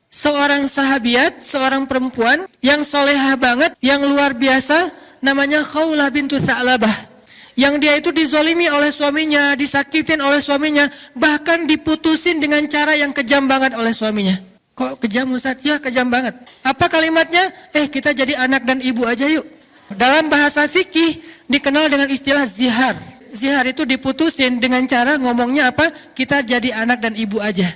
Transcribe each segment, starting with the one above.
seorang sahabiat, seorang perempuan yang solehah banget, yang luar biasa, namanya Khawlah bintu Tha'labah. Yang dia itu dizolimi oleh suaminya, disakitin oleh suaminya, bahkan diputusin dengan cara yang kejam banget oleh suaminya. Kok kejam Ustaz? Ya kejam banget. Apa kalimatnya? Kita jadi anak dan ibu aja yuk. Dalam bahasa fikih dikenal dengan istilah zihar. Zihar itu diputusin dengan cara ngomongnya apa? Kita jadi anak dan ibu aja.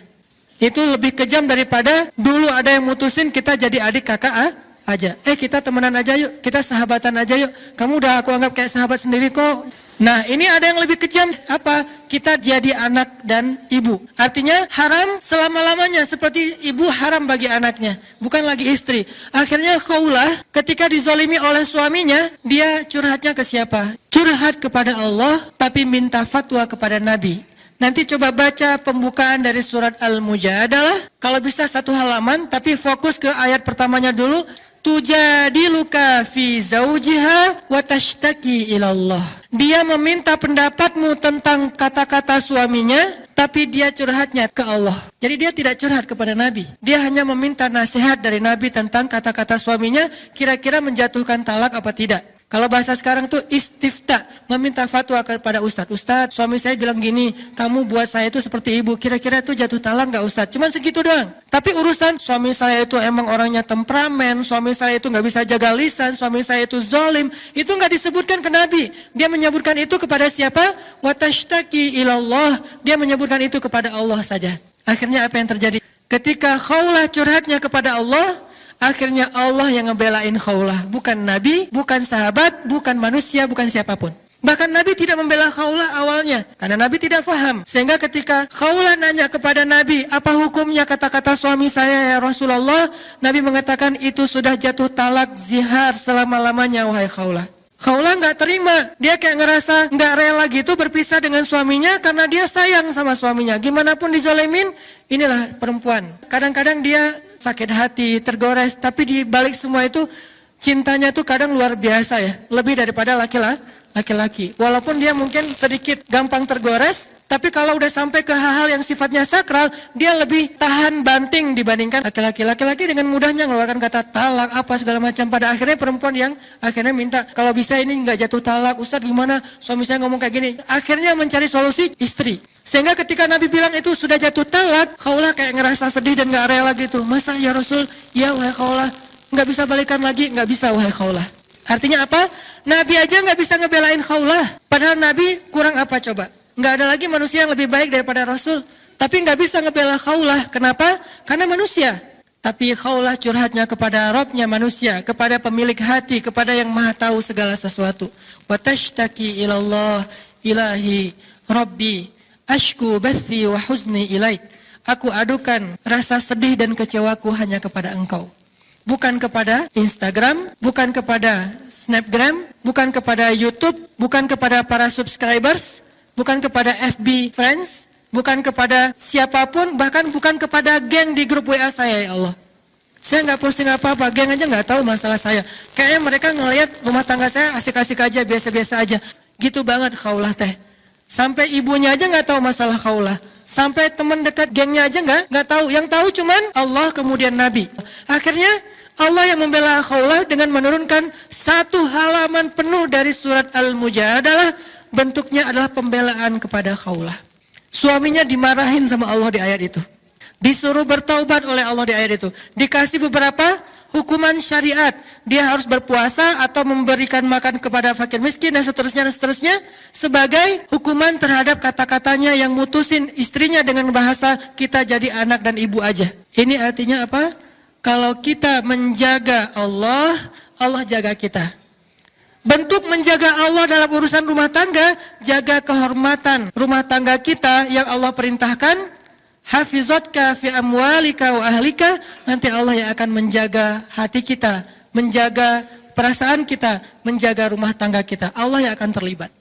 Itu lebih kejam daripada dulu ada yang mutusin kita jadi adik kakak aja. Kita temenan aja yuk, kita sahabatan aja yuk. Kamu udah aku anggap kayak sahabat sendiri kok. Nah ini ada yang lebih kejam, apa? Kita jadi anak dan ibu. Artinya haram selama-lamanya, seperti ibu haram bagi anaknya, bukan lagi istri. Akhirnya Khawlah ketika dizolimi oleh suaminya, dia curhatnya ke siapa? Curhat kepada Allah, tapi minta fatwa kepada Nabi. Nanti coba baca pembukaan dari surat Al-Mujadalah. Kalau bisa 1 halaman, tapi fokus ke ayat pertamanya dulu. Tujadiluka fi zawjiha wa tashtaki ilallah. Dia meminta pendapatmu tentang kata-kata suaminya, tapi dia curhatnya ke Allah. Jadi dia tidak curhat kepada Nabi. Dia hanya meminta nasihat dari Nabi tentang kata-kata suaminya, kira-kira menjatuhkan talak apa tidak. Kalau bahasa sekarang tuh istifta, meminta fatwa kepada Ustadz. Ustadz, suami saya bilang gini, kamu buat saya itu seperti ibu, kira-kira itu jatuh talak nggak Ustadz? Cuman segitu doang. Tapi urusan suami saya itu emang orangnya temperamen, suami saya itu nggak bisa jaga lisan, suami saya itu zalim, itu nggak disebutkan ke Nabi. Dia menyebutkan itu kepada siapa? Watashtaki ilallah. Dia menyebutkan itu kepada Allah saja. Akhirnya apa yang terjadi? Ketika Khawlah curhatnya kepada Allah, akhirnya Allah yang ngebelain Khawlah, bukan Nabi, bukan sahabat, bukan manusia, bukan siapapun. Bahkan Nabi tidak membela Khawlah awalnya, karena Nabi tidak faham. Sehingga ketika Khawlah nanya kepada Nabi, apa hukumnya kata-kata suami saya ya Rasulullah? Nabi mengatakan itu sudah jatuh talak zihar selama-lamanya wahai Khawlah. Khawlah nggak terima, dia kayak ngerasa nggak rela gitu berpisah dengan suaminya karena dia sayang sama suaminya. Gimana pun dizolimin, inilah perempuan. Kadang-kadang dia sakit hati, tergores, tapi di balik semua itu cintanya tuh kadang luar biasa ya, lebih daripada laki-laki. Walaupun dia mungkin sedikit gampang tergores, tapi kalau udah sampai ke hal-hal yang sifatnya sakral, dia lebih tahan banting dibandingkan laki-laki. Laki-laki dengan mudahnya mengeluarkan kata talak, apa segala macam. Pada akhirnya perempuan yang akhirnya minta, kalau bisa ini nggak jatuh talak, Ustadz gimana? Suami saya ngomong kayak gini. Akhirnya mencari solusi istri. Sehingga ketika Nabi bilang itu sudah jatuh talak, Khawlah kayak ngerasa sedih dan nggak rela gitu. Masa ya Rasul? Ya wahai Khawlah, nggak bisa balikan lagi? Nggak bisa wahai Khawlah. Artinya apa? Nabi aja nggak bisa ngebelain Khawlah. Padahal Nabi kurang apa coba? Nggak ada lagi manusia yang lebih baik daripada Rasul. Tapi nggak bisa ngebela Khawlah. Kenapa? Karena manusia. Tapi Khawlah curhatnya kepada Rabbnya manusia, kepada pemilik hati, kepada yang maha tahu segala sesuatu. Wa tashtaki ilallah ilahi Rabbi ashku bathi wa huzni ilaik. Aku adukan rasa sedih dan kecewaku hanya kepada engkau. Bukan kepada Instagram, bukan kepada Snapgram, bukan kepada YouTube, bukan kepada para subscribers, bukan kepada FB friends, bukan kepada siapapun, bahkan bukan kepada geng di grup WA saya ya Allah. Saya nggak posting apa-apa, geng aja nggak tahu masalah saya. Kayaknya mereka ngelihat rumah tangga saya asik-asik aja, biasa-biasa aja. Gitu banget Khawlah teh. Sampai ibunya aja nggak tahu masalah Khawlah. Sampai teman dekat gengnya aja nggak tahu. Yang tahu cuman Allah kemudian Nabi. Akhirnya Allah yang membela Khawlah dengan menurunkan 1 halaman penuh dari surat Al-Mujadalah. Bentuknya adalah pembelaan kepada Khawlah. Suaminya dimarahin sama Allah di ayat itu. Disuruh bertaubat oleh Allah di ayat itu. Dikasih beberapa hukuman syariat. Dia harus berpuasa atau memberikan makan kepada fakir miskin dan seterusnya. Sebagai hukuman terhadap kata-katanya yang mutusin istrinya dengan bahasa kita jadi anak dan ibu aja. Ini artinya apa? Kalau kita menjaga Allah, Allah jaga kita. Bentuk menjaga Allah dalam urusan rumah tangga, jaga kehormatan rumah tangga kita yang Allah perintahkan. Hafizatka fi amwalika wa ahlika. Nanti Allah yang akan menjaga hati kita, menjaga perasaan kita, menjaga rumah tangga kita. Allah yang akan terlibat.